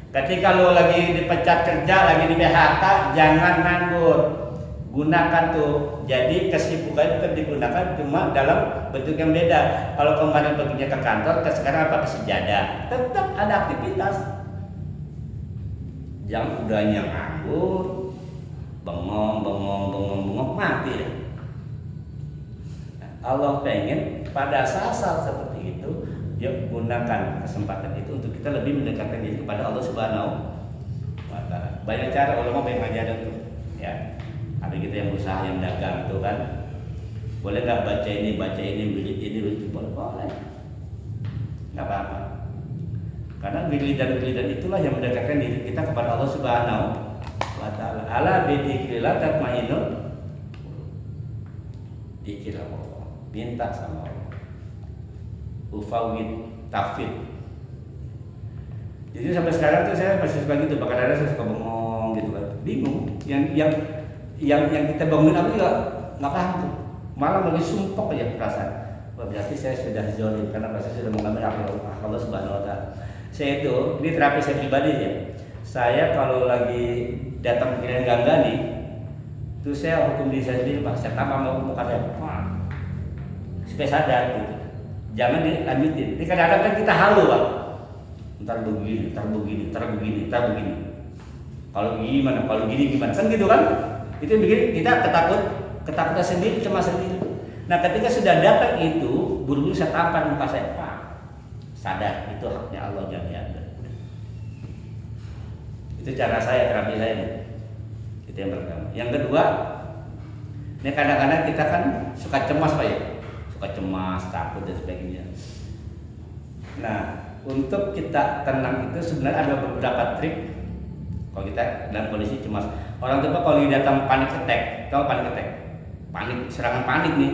Ketika lo lagi dipecat kerja, lagi di PHK, jangan nganggur. Gunakan tuh. Jadi kesibukan itu digunakan cuma dalam bentuk yang beda. Kalau kemarin perginya ke kantor, sekarang apa, ke sejadah. Tetap ada aktivitas. Jangan udahnya nganggur, bengong, mati deh. Nah, Allah pengen pada saat seperti itu, dia gunakan kesempatan itu untuk kita lebih mendekatkan diri kepada Allah Subhanahu wa Ta'ala. Banyak cara ulama yang ngajarin tuh, ya. Ada kita yang usaha, yang dagang tuh kan, boleh nggak baca ini, beli boleh, nggak apa-apa. Karena wiridan itulah yang mendekatkan diri kita kepada Allah Subhanahu wa Ta'ala. Ala bidzikrillah tatma'innul dzikir Allah. Minta sama Allah. Ufawid tafid. Jadi sampai sekarang tuh saya masih suka gitu, bahkan ada saya suka bengong gitu kan, bingung. Yang kita bangunin apa juga nggak paham tuh, malah lagi sumpah aja perasaan. Berarti saya sudah zolim karena saya sudah mengambil hak Allah Subhanahu wa Ta'ala. Saya itu, ini terapi saya pribadi ya. Saya kalau lagi datang pikiran gangga nih, itu saya hukum diri saya sendiri, Pak. Saya tambah muka saya, supaya sadar gitu. Jangan dilanjutin. Ini kadang-kadang kan kita halu, Pak. Ntar begini. Kalau gimana? Kalau gini gimana? Kan gitu kan? Itu yang bikin kita ketakutan sendiri, cemas sendiri. Nah, ketika sudah datang itu, buru-buru saya tampar muka saya, Pak. Sadar itu haknya Allah, jangan diambil. Itu cara saya, terapi saya nih. Itu yang pertama. Yang kedua, ini kadang-kadang kita kan suka cemas, Pak ya. Suka cemas, takut dan sebagainya. Nah, untuk kita tenang itu sebenarnya ada beberapa trik. Kalau kita dalam kondisi cemas, orang tua kalau datang panik attack, serangan panik nih.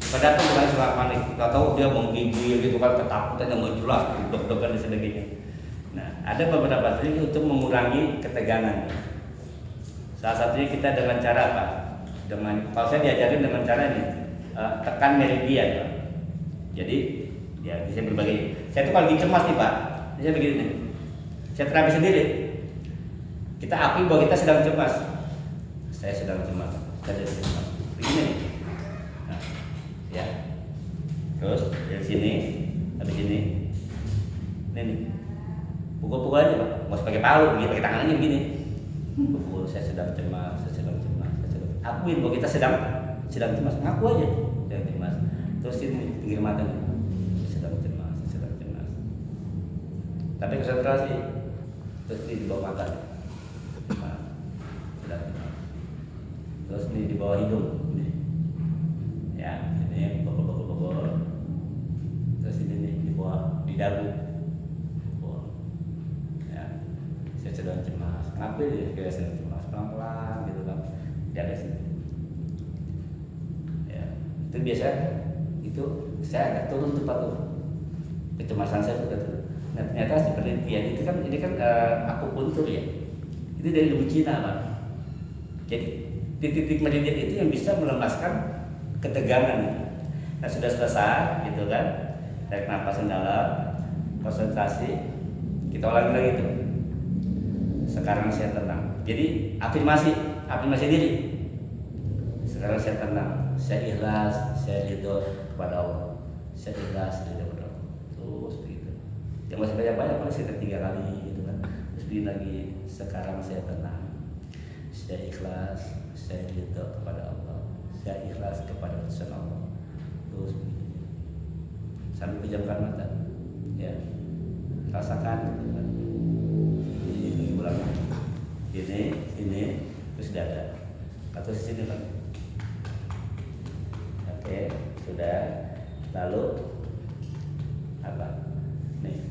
Pada datang bukan serangan panik, kita tahu dia menggigil gitu kan, ketakutan yang jelas, deg-degan dan sebagainya. Nah, ada beberapa trik untuk mengurangi ketegangan. Salah satunya kita dengan cara apa? Kalau saya diajarin dengan cara ini, tekan meridian, Pak. Jadi, ya bisa berbagi. Saya tuh kalau lagi cemas nih, Pak, saya begini nih. Saya terapi sendiri. Kita akui bahwa kita sedang cemas. Saya sedang cemas. Begini nih. Nah, ya. Terus dari sini, habis ini. Ini nih. Pukul-pukul aja, Pak. Mau pakai palu, pakai tangannya begini. Pukul, saya sedang cemas. Akuin bahwa kita sedang cemas. Ngaku aja, sedang cemas. Terus ini pinggir mata nih. Sedang cemas. Tapi konsentrasi. Terus di bawah mata. Terus di bawah hidung, ya, ini bobol. Terus ini nih di bawah di dagu, ya. Saya sedang cemas. Ngapain dia kayak sedang cemas, pelan-pelan gitu kan, jaga sini. Ya, itu biasanya itu saya agak turun cepat tuh, kecemasan saya sudah turun. Nah, ternyata si penelitian itu kan ini kan akupuntur ya, itu dari ilmu Cina, Pak. Jadi titik-titik meridian itu yang bisa melepaskan ketegangan. Nah, sudah selesai gitu kan, tarik nafas dalam, konsentrasi, kita ulangi lagi itu. Sekarang saya tenang. Jadi afirmasi diri. Sekarang saya tenang, saya ikhlas, saya ridho kepada Allah. Saya ikhlas, ridho kepada Allah. Terus begitu. Yang masih banyak-banyak, paling sekitar 3 kali gitu kan. Terus begini lagi, sekarang saya tenang, saya ikhlas, saya ridho kepada Allah, saya ikhlas kepada utusan Allah. Terus begini sambil pejamkan mata, ya, rasakan gitu kan. Ini ulang, ini terus dada atau sini kan. Oke, sudah. Lalu apa? Nih,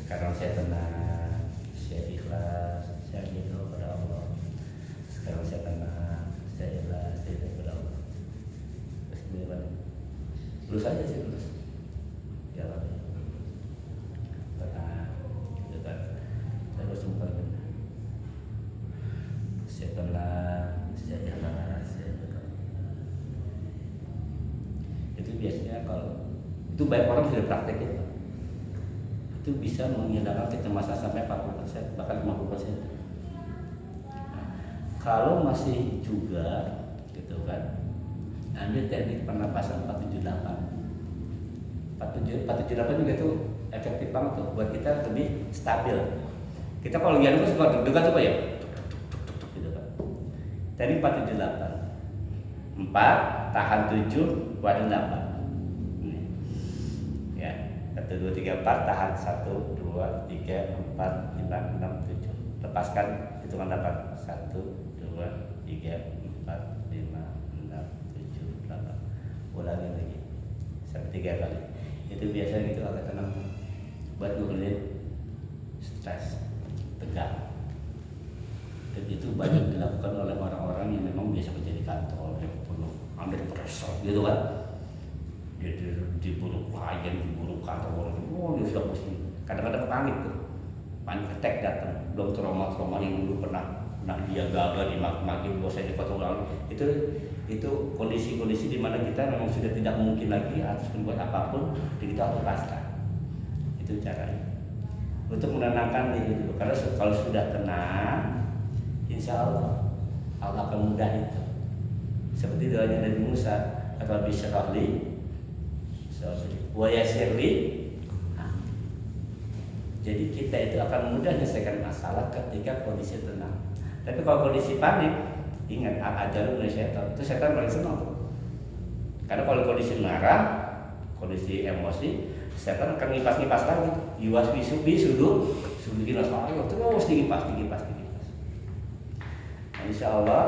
sekarang saya tenang, saya ikhlas, saya ridho kepada Allah. Sekarang saya tenang, saya ikhlas, saya ridho kepada Allah. Terus gimana? Lurus aja sih, lurus. Jalan. Tenang, gitu kan. Terus muka gitu. Saya tenang, saya ikhlas, saya ridho. Itu biasanya kalau itu banyak orang sudah praktek ya. itu bisa menghilangkan kecemasan sampai 40% bahkan 50%. Nah, kalau masih juga gitu kan, ambil teknik pernapasan 478. 478 juga tuh efektif banget tuh buat kita lebih stabil. Kita kalau lagi anu suka deg-degan tuh Pak ya. Gitu kan. Teknik 478. 4 tahan 7 keluarin 8. Nih. Ya, 1 2 3 4 tahan 1 2 3 4 5 6 7. Lepaskan hitungan 8. 1 2 3 4 5 6 7 8. Ulangi lagi. Sampai 3 kali. Itu biasanya gitu agak tenang buat nurunin stres, tegang. Dan itu banyak dilakukan oleh orang-orang yang memang biasa kerja di kantor yang penuh under pressure gitu kan. Dia diburu klien, diburu kantor, dia sudah pusing. Kadang-kadang panik tuh, panik attack datang. Belum trauma-trauma yang dulu pernah dia gagal dimaki-maki, bosnya dipotong. Itu kondisi-kondisi di mana kita memang sudah tidak mungkin lagi harus membuat apapun, dan kita harus pasrah. Itu caranya untuk menenangkan diri dulu. Karena kalau sudah tenang, insya Allah Allah akan mudah itu. Seperti doanya Nabi Musa, kata bisyrahli wa yassirli. Jadi kita itu akan mudah menyelesaikan masalah ketika kondisi tenang. Tapi kalau kondisi panik, ingat ajalul syaitan, itu setan paling senang tuh. Karena kalau kondisi marah, kondisi emosi, setan akan ngipas-ngipas lagi. Yuwas bisudu gilas ayo terus dikipas. Nah, insya Allah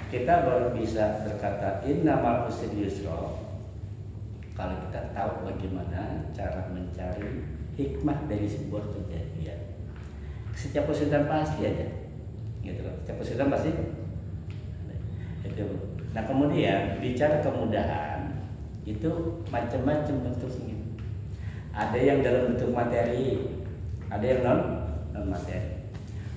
kita baru bisa berkata innamal usri yusra kalau kita tahu bagaimana cara mencari hikmah dari sebuah kejadian. Setiap kesulitan pasti ada, gitu kan? Setiap kesulitan pasti. Nah kemudian bicara kemudahan itu macam-macam bentuknya. Ada yang dalam bentuk materi, ada yang non materi.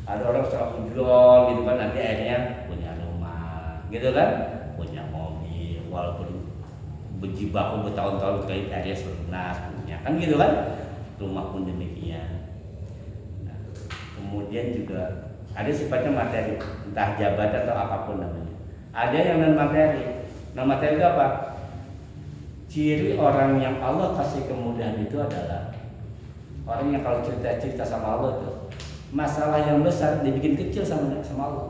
Ada orang secara ujol gitu kan, nanti akhirnya punya rumah, gitu kan, punya mobil, walaupun berjibaku bertahun-tahun kali akhirnya lunas punya, kan gitu kan, rumah pun demikian. Nah, kemudian juga ada sifatnya materi, entah jabatan atau apapun namanya. Ada yang non materi. Non materi itu apa? Ciri orang yang Allah kasih kemudahan itu adalah orang yang kalau cerita sama Allah itu masalah yang besar dibikin kecil sama Allah.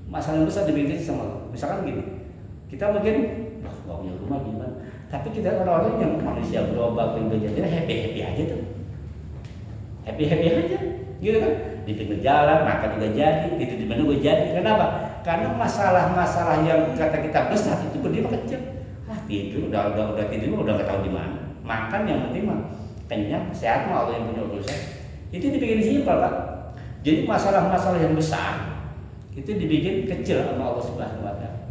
Masalah yang besar dibikin kecil sama Allah. Misalkan gini, kita mungkin gak punya rumah gimana, tapi kita orang-orang yang manusia berubah jadi happy aja tuh, happy aja, gitu kan? Di pinggir jalan, makan juga jadi, tidur di mana gue jadi. Kenapa? Karena masalah-masalah yang kata kita besar itu dia kecil. Tidur udah tidur udah nggak tahu di mana. Makan yang penting mah kenyang, sehat mah Allah yang punya urusan. Itu dibikin simpel Pak. Jadi masalah-masalah yang besar itu dibikin kecil sama Allah Subhanahu wa taala.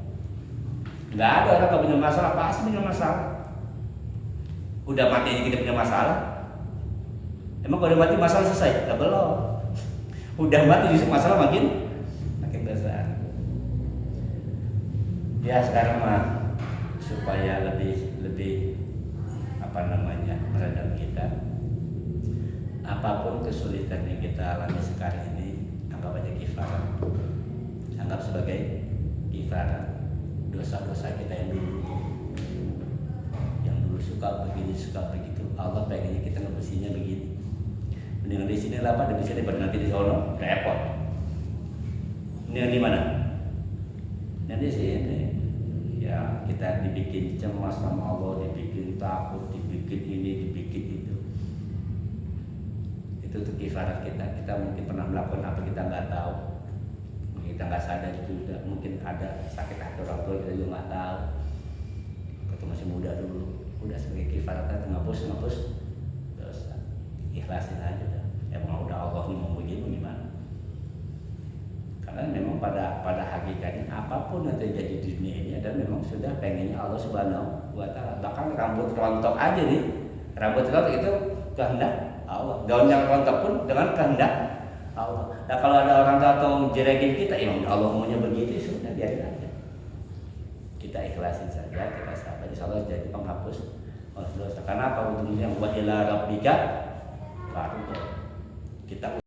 Enggak ada orang yang punya masalah, pasti punya masalah. Udah mati aja kita punya masalah. Emang kalau udah mati masalah selesai? Enggak, belum. Udah mati justru masalah makin besar. Ya sekarang mah supaya lebih meredam kita, apapun kesulitan yang kita alami sekarang ini anggap aja kifarat, anggap sebagai kifarat dosa-dosa kita yang dulu suka begini suka begitu. Allah pengennya kita ngebersihinnya begini. Mendingan di sini lah Pak, di sini pada nanti di sono repot. Mendingan di mana? Nanti sini. Ya kita dibikin cemas sama Allah, dibikin takut, dibikin ini, dibikin itu. Itu tuh kifarat kita. Kita mungkin pernah melakukan apa kita nggak tahu, mungkin kita nggak sadar juga. Mungkin ada sakit hati orang tua kita juga nggak tahu. Waktu masih muda dulu, udah sebagai kifarat kita ngapus dosa. Ikhlasin aja dah. Emang udah Allah mau begini gimana? Karena memang pada hakikatnya apapun yang terjadi di dunia ini adalah memang sudah pengennya Allah Subhanahu wa taala. Bahkan rambut rontok aja nih. Rambut rontok itu kehendak Allah. Daun yang rontok pun dengan kehendak Allah. Nah kalau ada orang datang jerekin kita, ya Allah maunya begitu, sudah biarin aja. Kita ikhlasin saja, kita sabar. Insya Allah jadi penghapus harus dosa. Karena apa ujungnya? Wa ila rabbika farghab. Kita